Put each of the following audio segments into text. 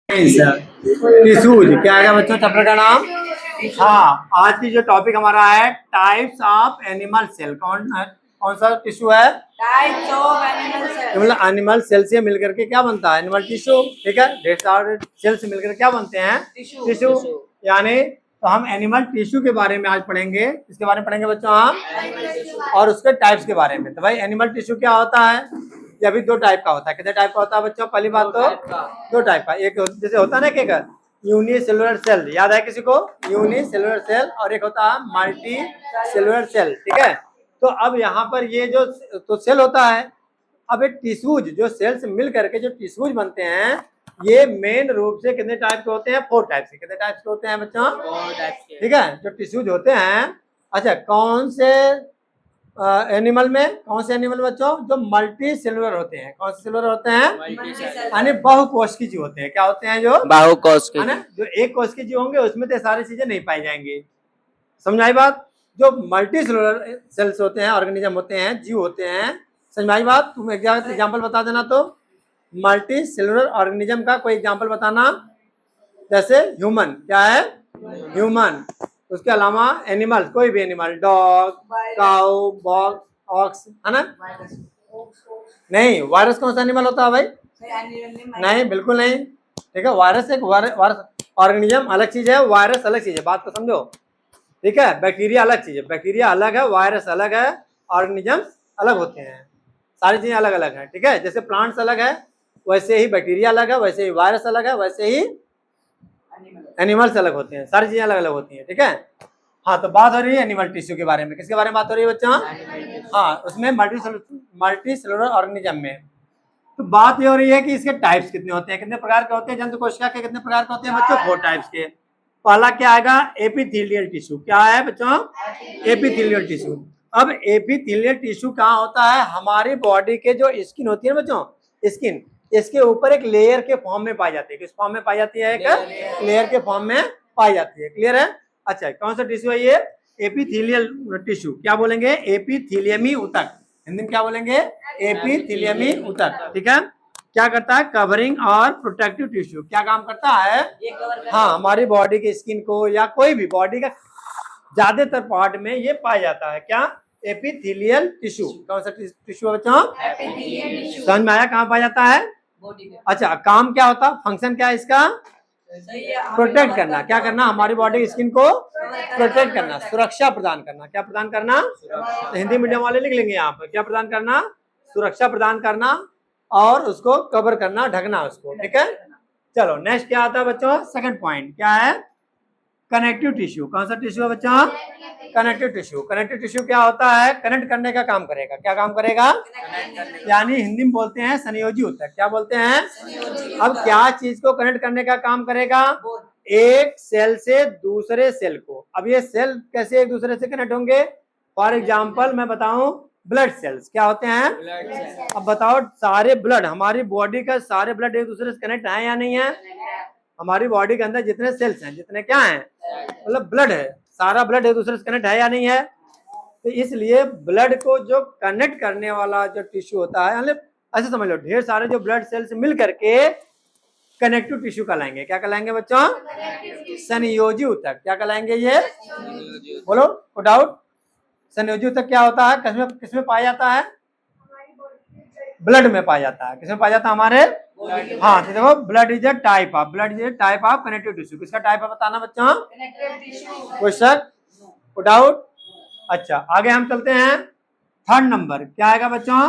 Tissues क्या आएगा बच्चों चैप्टर का नाम? हाँ, आज की जो टॉपिक हमारा है टाइप्स ऑफ एनिमल सेल। कौन सा टिश्यू है? Types of animal cell. मतलब एनिमल सेल से मिलकर के क्या बनता है? Animal tissue. ठीक है, ढेर सारे सेल से मिलकर क्या बनते हैं? टिश्यू। यानी तो हम एनिमल टिश्यू के बारे में आज पढ़ेंगे। इसके बारे में पढ़ेंगे बच्चों हम, और उसके टाइप्स के बारे में। तो भाई एनिमल टिश्यू क्या होता है? ये अभी दो टाइप का होता है। कितने टाइप का होता है बच्चों? पहली बात तो दो टाइप का। एक जैसे होता है ना कि यूनिसेलुलर सेल, याद है किसी को? Unicellular cell. और एक होता है मल्टी सेलुलर सेल। ठीक है, तो अब यहाँ पर ये जो तो सेल होता है, अब एक टिश्यूज जो सेल्स मिल करके जो टिश्यूज बनते हैं, ये मेन रूप से कितने टाइप के होते हैं? 4 टाइप के। कितने टाइप के होते हैं बच्चों? 4 टाइप के। ठीक है, जो टिश्यूज होते हैं। अच्छा, कौन से एनिमल में? कौन से एनिमल बच्चों? जो मल्टी सेलुलर होते हैं। कौन से सेलुलर होते हैं? यानी बहुकोशिकीय जीव होते हैं। क्या होते हैं? जो बहुकोशिकीय। है ना, जो एक कोशिकीय जीव होंगे उसमें तो सारी चीजें नहीं पाई जाएंगी। समझ आई बात? जो मल्टी सेलुलर सेल्स होते हैं, ऑर्गेनिज्म होते हैं, जीव होते हैं। समझ आई बात? तुम एग्जाम्पल बता देना। तो मल्टी सेलुलर ऑर्गेनिज्म का कोई एग्जाम्पल बताना। जैसे ह्यूमन, क्या है? ह्यूमन। उसके अलावा एनिमल, कोई भी एनिमल, डॉग, काउ, बॉग, ऑक्स, है ना? नहीं, वायरस कौन सा एनिमल होता है भाई? नहीं, बिल्कुल नहीं। ठीक है, वायरस एक वायरस ऑर्गेनिज्म अलग चीज है, वायरस अलग चीज है। बात को समझो। ठीक है, बैक्टीरिया अलग चीज है, बैक्टीरिया अलग है, वायरस अलग है, ऑर्गेनिजम्स अलग होते हैं। सारी चीजें अलग अलग हैं। ठीक है, जैसे प्लांट्स अलग है वैसे ही बैक्टीरिया अलग है, वैसे ही वायरस अलग है, वैसे ही एनिमल्स अलग होते हैं। सारी चीजें अलग अलग होती हैं। ठीक है, हाँ, तो बात हो रही है एनिमल टिश्यू के बारे में। किसके बारे में बात हो रही है बच्चों? हाँ, उसमें मल्टी सेलुलर ऑर्गेनिज्म में तो बात ये हो रही है कि इसके टाइप्स कितने होते हैं, कितने प्रकार के होते हैं। जंतु कोशिका के कितने प्रकार के होते हैं बच्चों? 4 टाइप्स के। पहला क्या आएगा? Epithelial tissue. क्या है बच्चों? Epithelial tissue. अब एपिथेलियल टिश्यू कहाँ होता है? हमारी बॉडी के जो स्किन होती है बच्चों, स्किन, इसके ऊपर एक लेयर के फॉर्म में पाई जाती है। किस फॉर्म में पाई जाती है? एक लेयर के फॉर्म में पाई जाती है। क्लियर है? अच्छा, कौन सा टिश्यू है ये? Epithelial tissue. क्या बोलेंगे? एपिथेलियमी ऊतक। हिंदी में क्या बोलेंगे? एपिथेलियमी ऊतक। ठीक है, क्या करता है? कवरिंग और प्रोटेक्टिव टिश्यू। क्या काम करता है? हाँ, हमारी बॉडी की स्किन को या कोई भी बॉडी का ज्यादातर पार्ट में ये पाया जाता है। क्या? Epithelial tissue. कौन सा टिश्यू है बच्चों? समझ में आया? कहाँ पाया जाता है? अच्छा, काम क्या होता है? फंक्शन क्या है इसका? प्रोटेक्ट करना। क्या करना? हमारी बॉडी स्किन को प्रोटेक्ट करना, सुरक्षा प्रदान करना। क्या प्रदान करना? तो हिंदी मीडियम वाले लिख लेंगे यहाँ पर। क्या प्रदान करना? सुरक्षा प्रदान करना, और उसको कवर करना, ढकना उसको। ठीक है, चलो नेक्स्ट क्या आता है बच्चों? सेकंड पॉइंट क्या है? Connective tissue. कौन सा टिश्यू है बच्चों? Connective tissue. कनेक्टिव टिश्यू क्या होता है? कनेक्ट करने का काम करेगा। क्या काम करेगा? यानी हिंदी में बोलते हैं संयोजी ऊतक। क्या बोलते हैं? अब क्या चीज को कनेक्ट करने का काम करेगा? एक सेल से दूसरे सेल को। अब ये सेल कैसे एक दूसरे से कनेक्ट होंगे? फॉर एग्जाम्पल मैं बताऊं, ब्लड सेल्स क्या होते हैं? अब बताओ, सारे ब्लड, हमारी बॉडी का सारे ब्लड एक दूसरे से कनेक्ट है या नहीं है? हमारी बॉडी के अंदर जितने सेल्स हैं, जितने क्या हैं, मतलब ब्लड है, सारा ब्लड एक दूसरे से कनेक्ट है या नहीं है? तो इसलिए ब्लड को जो कनेक्ट करने वाला जो टिश्यू होता है, मतलब ऐसे समझ लो, ढेर सारे जो ब्लड सेल्स मिल करके कनेक्टिव टिश्यू कहलाएंगे। क्या कहलाएंगे बच्चों? संयोजी ऊतक। क्या कहलाएंगे ये? बोलो, नो डाउट। संयोजी ऊतक क्या होता है? किसमें पाया जाता है? ब्लड में पाया जाता है। किसमें पाया जाता है? हमारे, हाँ, तो देखो, blood is a type of connective tissue. किसका टाइप है बताना बच्चों? कोई शक, कोई डाउट? अच्छा, आगे हम चलते हैं। थर्ड नंबर क्या आएगा बच्चों?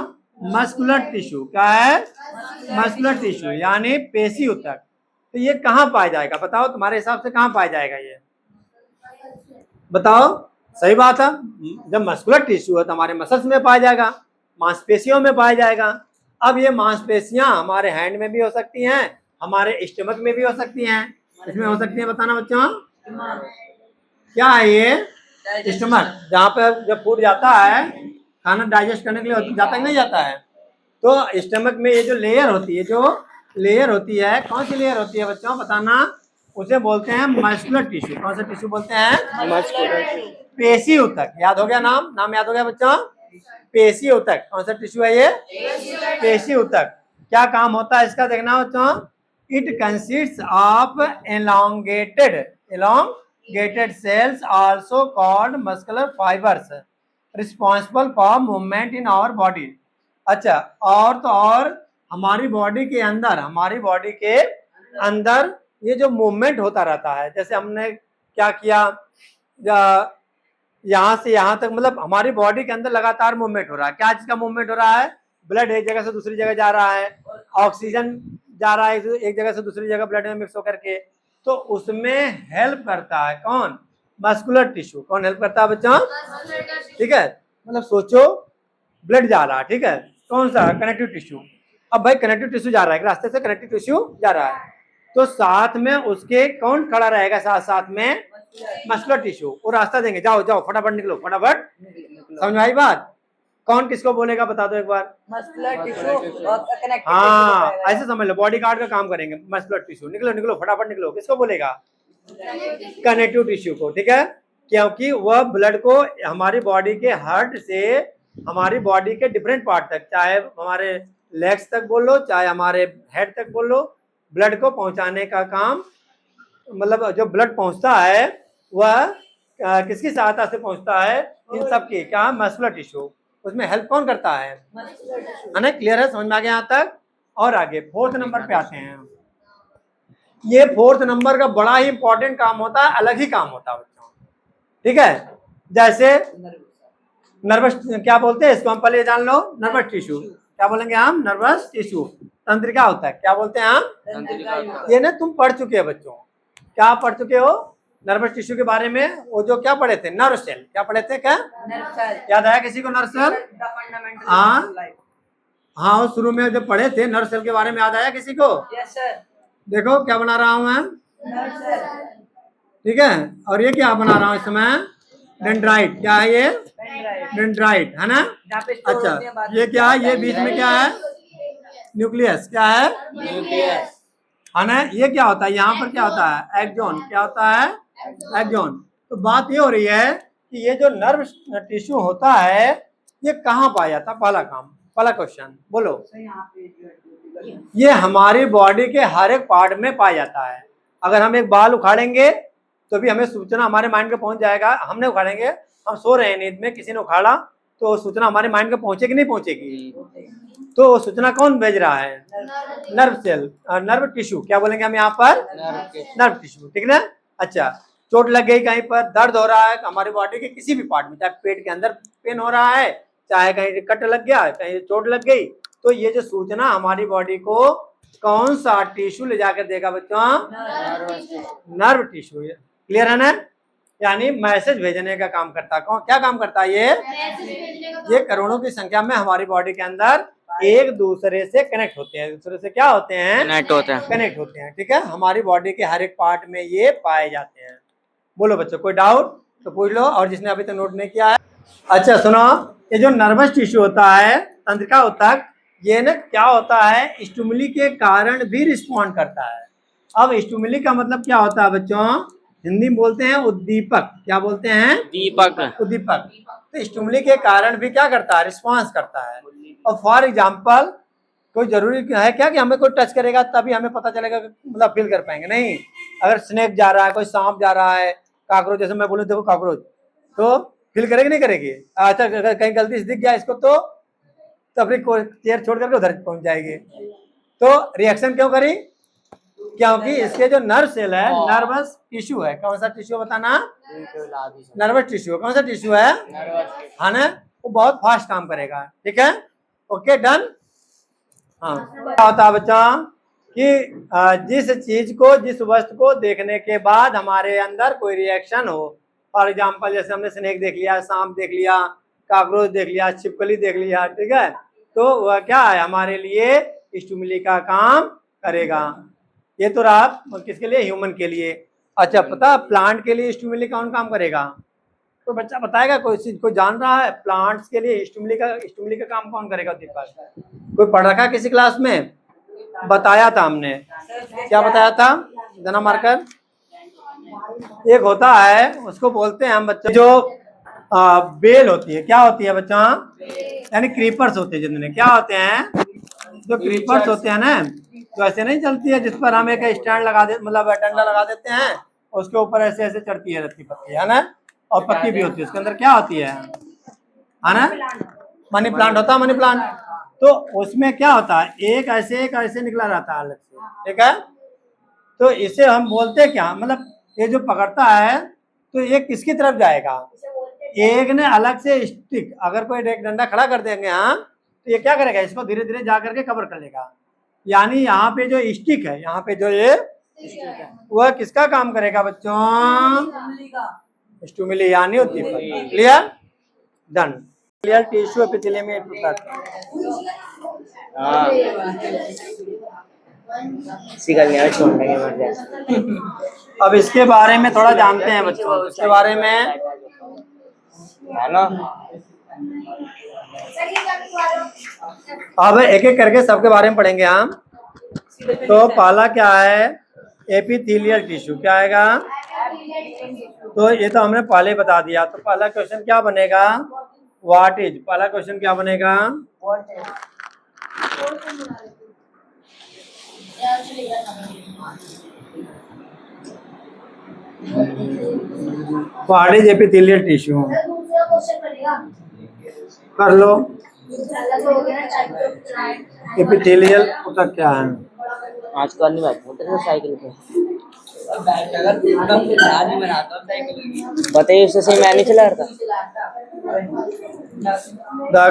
Muscular tissue. क्या है? मस्कुलर टिश्यू यानी पेशी ऊतक। तो ये कहाँ पाया जाएगा? बताओ, तुम्हारे हिसाब से कहाँ पाया जाएगा ये? बताओ। सही बात है, जब मस्कुलर टिश्यू है तो हमारे मसल्स में पाया जाएगा, मांसपेशियों में पाया जाएगा। अब ये मांसपेशियां हमारे हैंड में भी हो सकती हैं, हमारे स्टमक में भी हो सकती हैं। इसमें हो सकती है बताना बच्चों? क्या है ये? स्टमक, जहाँ पे जब फूड जाता है, खाना डाइजेस्ट करने के लिए जाता है नहीं जाता है, तो स्टमक में ये जो लेयर होती है, कौन सी लेयर होती है बच्चों बताना? उसे बोलते हैं मस्कुलर टिश्यू। कौन सा टिश्यू बोलते हैं? मस्कुलर। पेशी ऊतक। याद हो गया नाम याद हो गया बच्चों? पेशी ऊतक। कौन सा टिश्यू है ये? पेशी ऊतक। क्या काम होता है इसका देखना बच्चों? It consists of elongated cells, also called muscular fibers, responsible for movement in our body. अच्छा, और तो और हमारी बॉडी के अंदर ये जो मूवमेंट होता रहता है, जैसे हमने क्या किया, यहाँ से यहाँ तक, मतलब हमारी बॉडी के अंदर लगातार मूवमेंट हो रहा है। क्या चीज का मूवमेंट हो रहा है? ब्लड एक जगह से दूसरी जगह जा रहा है, ऑक्सीजन जा रहा है एक जगह से दूसरी जगह ब्लड में मिक्स होकर के, तो उसमें हेल्प करता है कौन? Muscular tissue. कौन हेल्प करता है बच्चों? ठीक है, मतलब सोचो ब्लड जा रहा है, ठीक है, कौन सा? Connective tissue. अब भाई कनेक्टिव टिश्यू जा रहा है, रास्ते से कनेक्टिव टिश्यू जा रहा है, तो साथ में उसके कौन खड़ा रहेगा? साथ में मस्कुलर टिश्यू। वो रास्ता देंगे, जाओ जाओ फटाफट निकलो, फटाफट। समझ में आई बात? कौन किसको बोलेगा बता दो एक बार। मस्कुलर टिश्यू और कनेक्टिव हाँ, ऐसे समझ लो, बॉडी गार्ड का काम करेंगे मस्कुलर टिश्यू। निकलो निकलो फटाफट निकलो, किसको बोलेगा? कनेक्टिव टिश्यू को, ठीक है, क्योंकि वह ब्लड को हमारी बॉडी के हार्ट से हमारी बॉडी के डिफरेंट पार्ट तक, चाहे हमारे लेग्स तक बोल लो, चाहे हमारे हेड तक बोल लो, ब्लड को पहुंचाने का काम, मतलब जो ब्लड पहुंचता है वह किसकी सहायता से पहुंचता है? इन सब की क्या? Muscular tissue. उसमें हेल्प कौन करता है? है ना? क्लियर है? समझ में आ गया यहाँ तक? और आगे 4th नंबर पे आते हैं। ये 4th नंबर का बड़ा ही इंपॉर्टेंट काम होता है, अलग ही काम होता है बच्चों, ठीक है। जैसे नर्वस, क्या बोलते हैं इसको? हम पहले जान लो, नर्वस टिश्यू। क्या बोलेंगे हम? Nervous tissue. तंत्रिका होता है, क्या बोलते हैं हम? ये ना तुम पढ़ चुके हो बच्चों, क्या पढ़ चुके हो नर्वस टिश्यू के बारे में? वो जो क्या पढ़े थे? Nerve cell. क्या पढ़े थे? क्या याद आया किसी को? Nerve cell. हाँ, शुरू में जब पढ़े थे नर्व सेल के बारे में, याद आया किसी को? Yes sir. देखो क्या बना रहा हूं मैं, ठीक है, और ये क्या बना रहा हूँ इसमें? डेंड्राइट। क्या है ये? डेंड्राइट, है ना? अच्छा, ये क्या है? ये बीच में क्या है? न्यूक्लियस। क्या है? न्यूक्लियस। है ना? ये क्या होता है? यहाँ पर क्या होता है? एक्सॉन। क्या होता है? एक्सॉन। तो बात ये हो रही है कि ये जो नर्व टिश्यू होता है ये कहाँ पाया जाता? पहला काम, पहला क्वेश्चन बोलो। ये हमारी बॉडी के हर एक पार्ट में पाया जाता है। अगर हम एक बाल उखाड़ेंगे तो भी हमें सूचना हमारे माइंड में पहुंच जाएगा। हमने उखाड़ेंगे, हम सो रहे हैं नींद में, किसी ने उखाड़ा तो सूचना हमारे माइंड में पहुंचेगी नहीं पहुंचेगी? तो सूचना कौन भेज रहा है? Nerve cell, nerve tissue. क्या बोलेंगे हम यहाँ पर? नर्व टिश्यू, ठीक ना? अच्छा, चोट लग गई, कहीं पर दर्द हो रहा है हमारी बॉडी के किसी भी पार्ट में, चाहे पेट के अंदर पेन हो रहा है, चाहे कहीं कट लग गया, कहीं चोट लग गई, तो ये जो सूचना हमारी बॉडी को कौन सा टिश्यू ले जाकर देगा बच्चों? Nerve tissue. क्लियर है ना? यानी मैसेज भेजने का काम करता है। कौन क्या काम करता है? ये करोड़ों की संख्या में हमारी बॉडी के अंदर एक दूसरे से कनेक्ट होते हैं, दूसरे से क्या होते हैं? कनेक्ट होते हैं, ठीक है। हमारी बॉडी के हर एक पार्ट में ये पाए जाते हैं। बोलो बच्चों, कोई डाउट तो पूछ लो, और जिसने अभी तक नोट नहीं किया है। अच्छा सुनो, ये जो नर्वस टिश्यू होता है, तंत्रिका होता है, ये ना क्या होता है? स्टिमुली के कारण भी रिस्पॉन्ड करता है। अब स्टिमुली का मतलब क्या होता है बच्चों? हिंदी में बोलते हैं उद्दीपक। क्या बोलते हैं? उद्दीपक। तो स्टिमुली के कारण भी क्या करता है? रिस्पॉन्स करता है। और फॉर एग्जाम्पल, कोई जरूरी है क्या कि हमें कोई टच करेगा तभी हमें पता चलेगा, मतलब फील कर पाएंगे? नहीं। अगर स्नेक जा रहा है, कोई सांप जा रहा है, कॉकरोच, जैसे मैं बोलूँ देखो कॉकरोच, तो फील करेगी नहीं करेगी? अच्छा, अगर कहीं गलती से दिख गया इसको तो अपनी चेयर छोड़ करके उधर पहुंच जाएगी। तो रिएक्शन क्यों करी? क्योंकि इसके जो नर्व सेल है, नर्वस टिश्यू है। कौन सा टिश्यू बताना? Nervous tissue. कौन सा टिश्यू है? है ना? वो बहुत फास्ट काम करेगा, ठीक है। Okay, done. हाँ, क्या होता है बच्चा कि जिस चीज को, जिस वस्तु को देखने के बाद हमारे अंदर कोई रिएक्शन हो, फॉर एग्जाम्पल जैसे हमने स्नेक देख लिया, सांप देख लिया, कॉकरोच देख लिया, छिपकली देख लिया, ठीक है, तो वह क्या है? हमारे लिए स्टिमुली का काम करेगा। ये तो रहा किसके लिए? ह्यूमन के लिए। अच्छा, पता प्लांट के लिए स्टिमुली कौन काम करेगा? कोई बच्चा बताएगा? कोई चीज कोई जान रहा है? प्लांट्स के लिए स्टिमुली का काम कौन करेगा? दीपक, कोई पढ़ रखा किसी क्लास में? बताया था हमने। क्या बताया था? जना मार्कर। एक होता है, उसको बोलते हैं हम बच्चे, जो बेल होती है। क्या होती है बच्चा? यानी क्रीपर्स होते हैं जिनमें क्या होते हैं? जो क्रीपर्स होते हैं ना, तो ऐसे नहीं चलती है जिस पर हम एक स्टैंड लगा दे, मतलब डंडा लगा देते हैं, उसके ऊपर ऐसे ऐसे चढ़ती है रत्ती पत्ती, है ना, और पत्ती भी होती है, उसके अंदर क्या होती है ना, मनी प्लांट होता है, मनी प्लांट। तो उसमें क्या होता है, एक ऐसे निकला रहता है अलग से, ठीक है। तो इसे हम बोलते क्या, मतलब ये जो पकड़ता है तो ये किसकी तरफ जाएगा, एक ने अलग से स्टिक, अगर कोई एक डंडा खड़ा कर देंगे हाँ, तो ये क्या करेगा, इसको धीरे धीरे जा करके कवर कर लेगा। यानी यहाँ पे जो स्टिक है, यहाँ पे जो ये वह किसका काम करेगा बच्चों, स्टुमिली यानी होती है। Clear, done. Clear, tissue epithelium छोड़ने के मर जाए। अब इसके बारे में थोड़ा जानते हैं बच्चों, इसके बारे में है ना। अब एक एक करके सबके बारे में पढ़ेंगे हम। तो पहला क्या है, एपिथेलियल टिश्यू क्या आएगा, तो ये तो हमने पहले बता दिया। तो पहला क्वेश्चन क्या बनेगा, व्हाट इज, पहला क्वेश्चन क्या बनेगा, व्हाट इज एपिथेलियल टिश्यू, कर लो। एपिथेलियल उसका क्या है, आज कल नहीं बैठा साइकिल पे, बताइए उससे सही मैं नहीं चला रहा था। the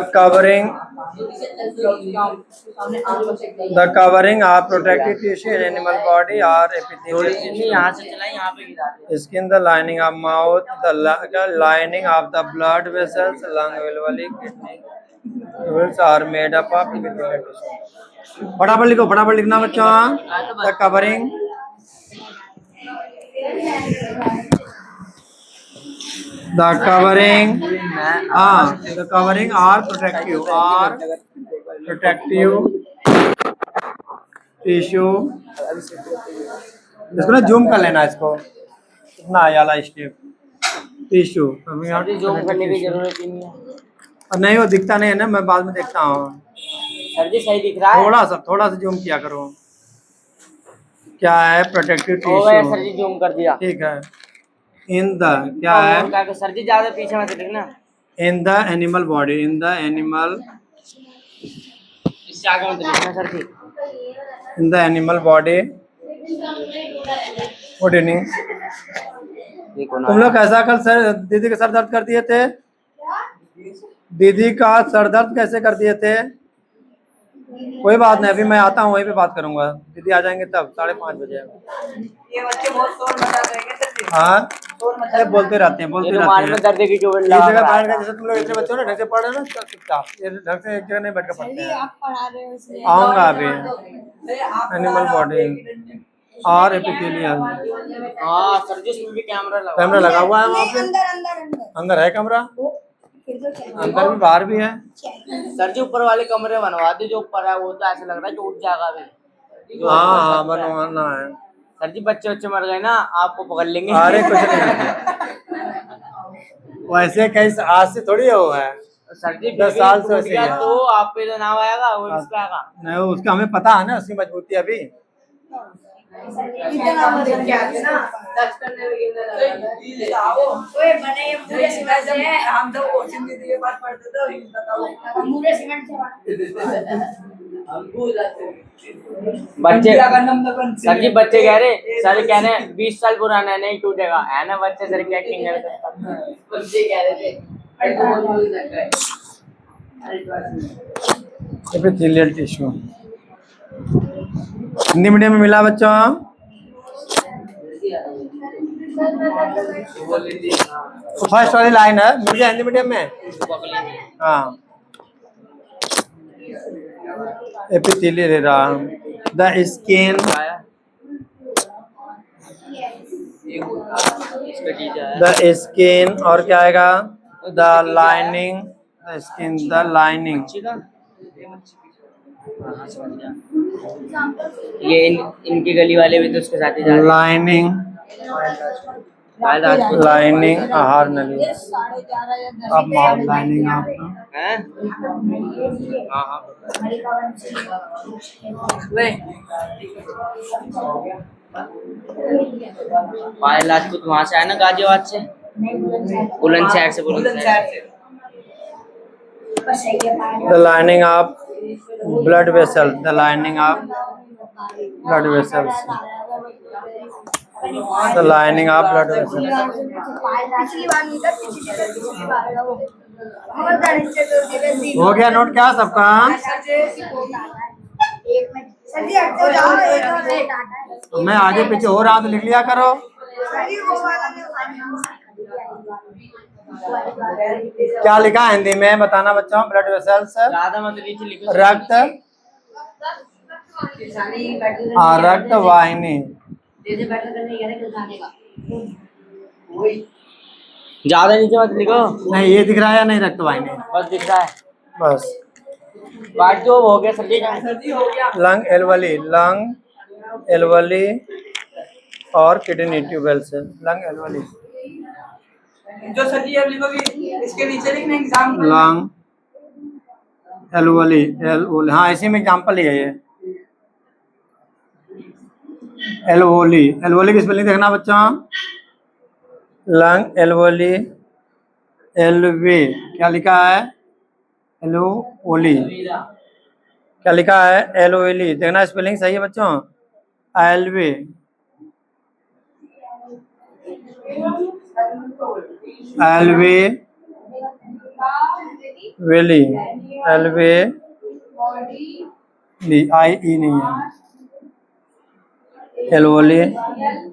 covering of protective tissue in animal body or epithelial tissue, यहाँ से चला, यहाँ पे गिरा दे। skin, the lining of mouth, the lining of the blood vessels, lung, alveoli, kidney vessels are made up of epithelial tissue। फटाफट लिखो, फटाफट लिखना बच्चों। the covering the covering are protective tissue, इसको ना जूम कर लेना, इसको कितना आया वाला स्टेप, टिश्यू जूम करने की जरूरत ही नहीं है। नहीं, वो दिखता नहीं है ना, मैं बाद में देखता हूँ। सर जी सही दिख रहा है, थोड़ा सा जूम किया करो। क्या है, प्रोटेक्टिव सर टिश्यू, जी जूम कर दिया। ठीक है। इन द क्या है, सर जी ज्यादा पीछे मत देखना। In the animal body, in the animal, इससे आगे मत देखना sir ji. In the animal body, good evening. तुम लोग कैसा कल सर दीदी का सर दर्द कर दिए थे, दीदी का सर दर्द कैसे कर दिए थे, कोई बात नहीं, अभी मैं आता हूँ, वहीं पे बात करूंगा, दीदी आ जाएंगे तब 5:30 बजे। ये बच्चे बहुत शोर मचा देंगे सर जी। हाँ, शोर मचा बोलते रहते हैं में दर्द की जो इस जगह बैठ गए, जैसे तुम लोग इतने बच्चे हो ना, ढंग से पढ़ रहे हो ना, चुपचाप ये ढंग से एक जगह नहीं बैठ कर पढ़ते हैं। आप पढ़ा रहे हो इसलिए आऊंगा अभी। एनिमल बॉडी और एपिथेलियल, हाँ सर जी इसमें भी कैमरा लगा हुआ है वहाँ पे, अंदर है कमरा, अंदर भी बाहर भी है। सर जी ऊपर वाले कमरे बनवा दे, जो ऊपर है वो तो ऐसा लग रहा है कि उठ जाएगा अभी। हाँ बनवाना है। सर जी बच्चे मर गए ना, आपको पकड़ लेंगे। अरे कुछ नहीं, वैसे कई आज से थोड़ी हुआ है, सर जी 10 साल से वैसे ही है। तो आप पे तो नाम आएगा, वो इस पे आएगा। नहीं, उसका हमें पता है ना, उसकी मजबूती अभी। हम तो कोचिंग दीदी के पास पढ़ते थे, बच्चे सर जी बच्चे कह रहे, सर कह रहे 20 साल पुराना है, नहीं टूटेगा, है ना बच्चे, सर क्या एक्टिंग कर रहे थे, बच्चे कह रहे थे। एपिथेलियल टिश्यू हिंदी मीडियम में मिला बच्चों, फर्स्ट वाली लाइन है, मिल गया हिंदी मीडियम में। हाँ, epithelial, the skin, the skin, और क्या आएगा, the lining, the skin, the lining, ये इनकी गली वाले भी तो उसके साथ ही जा रहे हैं। लाइनिंग पायल राजपूत लाइनिंग आहार नली। ये 11:30 या 10 अब माउथ लाइनिंग आपका हैं? हाँ हाँ पायल राजपूत वहाँ से आया ना, गाजियाबाद से, बुलंदशहर से, बुलंदशहर से। The lining of blood vessel, the lining of blood vessels, the lining of blood vessels. पिछली बार नहीं था, पिछली बार था वो। हो गया नोट क्या सबका? एक में सर जी हट तो जाओ, एक और रेट आता है। तो मैं आगे पीछे हो रहा हूं तो लिख लिया करो। सर जी वो वाला क्या लिखा है हिंदी में बताना बच्चों? ब्लड वेसल्स, ज्यादा मत नीचे लिखो। रक्त, हाँ रक्त वाहिनी। ज्यादा नीचे मत लिखो। नहीं ये दिख रहा है या नहीं? रक्त वाहिनी बस दिख रहा है। बस। बात जो हो गया सर जी हो गया। लंग एलवली, लंग एलवली और किडनी ट्यूबवेल्स, लंग एलवली, जो सर जी अब लिखोगे इसके नीचे लिखना एग्जाम। लंग एलवली, एल, हाँ इसी में एग्जाम्पल ही है ये। एलवोली, एलवोली की स्पेलिंग देखना बच्चों। लंग एलवोली, एलवे क्या लिखा है? एलोओली क्या लिखा है? एलोएली, देखना स्पेलिंग सही है बच्चों। एलवे, alveoli, alveoli, I E नहीं है। Alveoli,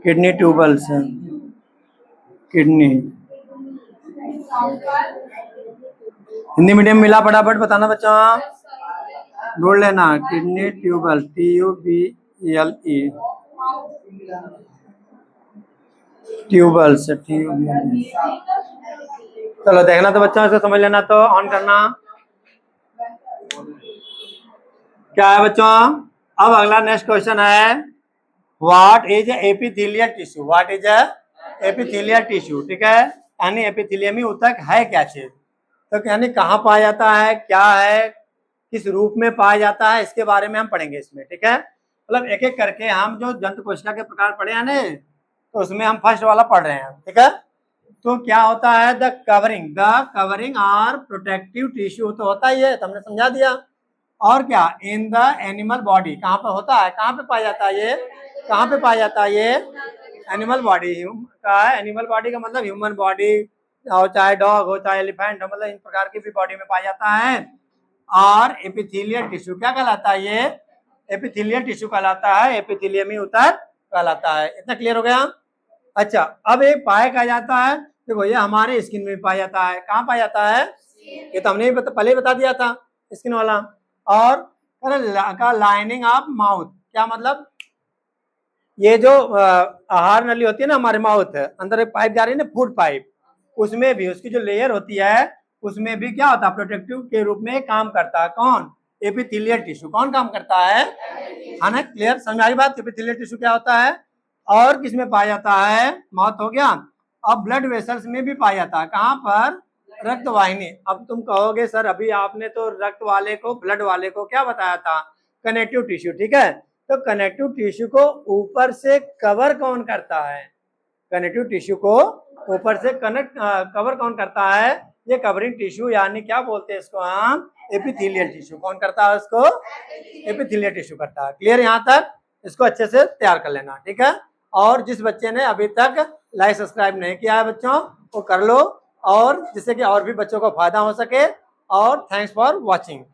kidney tubules, kidney. Hindi medium मिला फटाफट बताना बच्चों, ढूंढ लेना। Kidney tubule, TUBLE, tubules, TUBLE। चलो देखना तो बच्चों, इसको समझ लेना तो ऑन करना। क्या है बच्चों? अब अगला नेक्स्ट क्वेश्चन है, what is epithelial tissue? What is epithelial tissue? ठीक है, यानी एपिथेलियमी ऊतक है क्या चीज? तो यानी कहाँ पाया जाता है, क्या है, किस रूप में पाया जाता है, इसके बारे में हम पढ़ेंगे इसमें। ठीक है, मतलब एक एक करके हम जो जंतु कोशिका के प्रकार पढ़े हैं ना, तो उसमें हम फर्स्ट वाला पढ़ रहे हैं। ठीक है, तो क्या होता है? द कवरिंग और प्रोटेक्टिव टिश्यू तो होता ही है, तुमने समझा दिया। और क्या? इन द एनिमल बॉडी, कहाँ पे होता है, कहाँ पे पाया जाता है ये, कहाँ पे पाया जाता है ये? एनिमल बॉडी का, एनिमल बॉडी का मतलब ह्यूमन बॉडी हो, चाहे डॉग हो, चाहे एलिफेंट हो, मतलब इन प्रकार की भी बॉडी में पाया जाता है। और एपिथेलियल टिश्यू क्या कहलाता है? ये एपिथेलियल टिश्यू कहलाता है, एपिथेलियमी ऊतक कहलाता है। इतना क्लियर हो गया? अच्छा, अब एक पाया कहा जाता है, देखो ये हमारे स्किन में पाया जाता है। कहाँ पाया जाता है? ये तो हमने पहले ही बता दिया था, स्किन वाला। और का लाइनिंग ऑफ माउथ, क्या मतलब? ये जो आहार नली होती है ना हमारे माउथ, अंदर एक पाइप जा रही है ना, फूड पाइप, उसमें भी उसकी जो लेयर होती है उसमें भी क्या होता है? प्रोटेक्टिव के रूप में काम करता है। कौन? Epithelial tissue. कौन काम करता है? है ना? क्लियर, समझ आई बात? एपिथेलियल टिश्यू क्या होता है और किसमें पाया जाता है? माउथ हो गया। अब ब्लड वेसल्स में भी पाया जाता है। कहाँ पर? रक्त वाहिनी। अब तुम कहोगे सर अभी आपने तो रक्त वाले को, ब्लड वाले को क्या बताया था? Connective tissue. ठीक है, तो कनेक्टिव टिश्यू को ऊपर से कवर कौन करता है? कनेक्टिव टिश्यू को ऊपर से कवर कौन करता है? ये कवरिंग टिश्यू, यानी क्या बोलते हैं इसको हम? Epithelial tissue. कौन करता है उसको? एपिथेलियल टिश्यू करता है। क्लियर यहाँ तक? इसको अच्छे से तैयार कर लेना। ठीक है, और जिस बच्चे ने अभी तक लाइक सब्सक्राइब नहीं किया है बच्चों, वो कर लो, और जिससे कि और भी बच्चों को फायदा हो सके। और थैंक्स फॉर वॉचिंग।